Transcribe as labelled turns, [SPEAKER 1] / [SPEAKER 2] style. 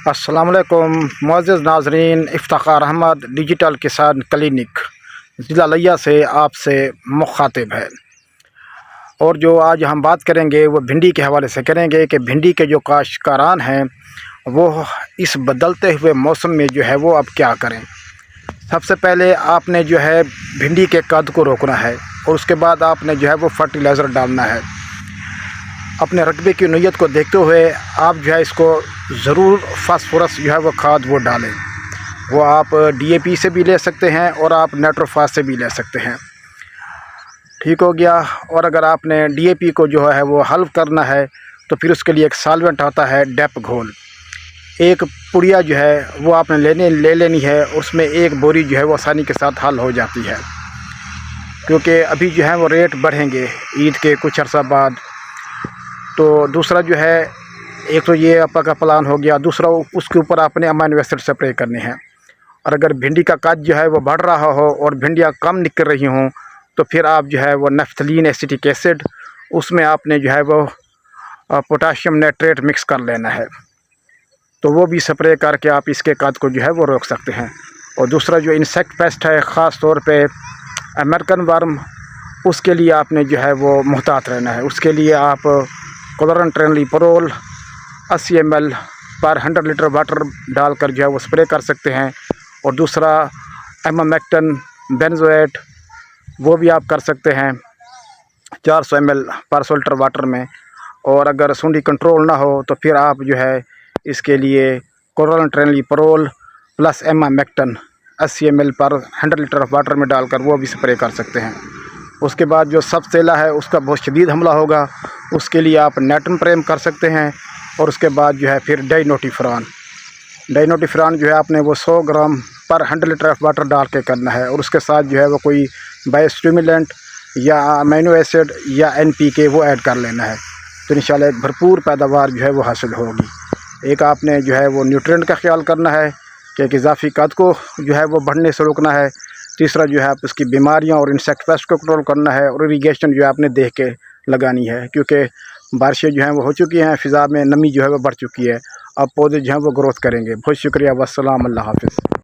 [SPEAKER 1] अस्सलाम वालेकुम मुअज़्ज़िज़ नाज़रीन, इफ्तिखार अहमद डिजिटल किसान क्लिनिक ज़िला लिया से आपसे मुखातिब है। और जो आज हम बात करेंगे वो भिंडी के हवाले से करेंगे कि भिंडी के जो काश्तकारान हैं वो इस बदलते हुए मौसम में जो है वो अब क्या करें। सबसे पहले आपने जो है भिंडी के कद को रोकना है और उसके बाद आपने जो है वो फर्टिलाइज़र डालना है। अपने रकबे की नीयत को देखते हुए आप जो है इसको ज़रूर फास्फोरस जो है वो खाद वो डालें। वो आप डीएपी से भी ले सकते हैं और आप नाइट्रोफास से भी ले सकते हैं। ठीक हो गया। और अगर आपने डीएपी को जो है वो हल्व करना है तो फिर उसके लिए एक सॉल्वेंट आता है डेप घोल। एक पुड़िया जो है वो आपने ले लेनी है, उसमें एक बोरी जो है वो आसानी के साथ हल हो जाती है, क्योंकि अभी जो है वो रेट बढ़ेंगे ईद के कुछ अर्सा बाद। तो दूसरा जो है, एक तो ये आपका प्लान हो गया, दूसरा उसके ऊपर आपने अमाइनो एसिड स्प्रे करने हैं। और अगर भिंडी का कद जो है वो बढ़ रहा हो और भिंडियाँ कम निकल रही हों तो फिर आप जो है वो नफ्थलीन एसिटिक एसिड उसमें आपने जो है वो पोटाशियम नाइट्रेट मिक्स कर लेना है, तो वो भी स्प्रे करके आप इसके कद को जो है वो रोक सकते हैं। और दूसरा जो इंसेक्ट पेस्ट है, ख़ास तौर पे अमेरिकन वर्म, उसके लिए आपने जो है वो मुहतात रहना है। उसके लिए आप क्लोरान-ट्रेनिलीप्रोल 80 ml पर 100 लीटर वाटर डालकर जो है वो स्प्रे कर सकते हैं। और दूसरा एमामेक्टिन बेंजोएट, वो भी आप कर सकते हैं 400 ml पर 100 लीटर वाटर में। और अगर सुंडी कंट्रोल ना हो तो फिर आप जो है इसके लिए क्लोरान-ट्रेनिलीप्रोल प्लस एमामेक्टिन 80 ml पर 100 लीटर वाटर में डालकर वो भी स्प्रे कर सकते हैं। उसके बाद जो सबसेला है उसका बहुत शदीद हमला होगा, उसके लिए आप नेटम प्रेम कर सकते हैं। और उसके बाद जो है फिर डाइनोटिफ्रान जो है आपने वो 100 ग्राम पर 100 लीटर वाटर डाल के करना है। और उसके साथ जो है वो कोई बायोस्टिमुलेंट या अमीनो एसिड या एनपीके वो ऐड कर लेना है, तो इंशाल्लाह एक भरपूर पैदावार जो है वो हासिल होगी। एक आपने जो है वो न्यूट्रिएंट का ख्याल करना है कि इजाफी कद को जो है वो बढ़ने से रोकना है। तीसरा जो है आप उसकी बीमारियां और इंसेक्ट पेस्ट को कंट्रोल करना है। और इरीगेशन जो है आपने देख के लगानी है, क्योंकि बारिशें जो हैं वो हो चुकी हैं, फ़िज़ा में नमी जो है वो बढ़ चुकी है। अब पौधे जो हैं वो ग्रोथ करेंगे। बहुत शुक्रिया, वस्सलाम, अल्लाह हाफ़िज़।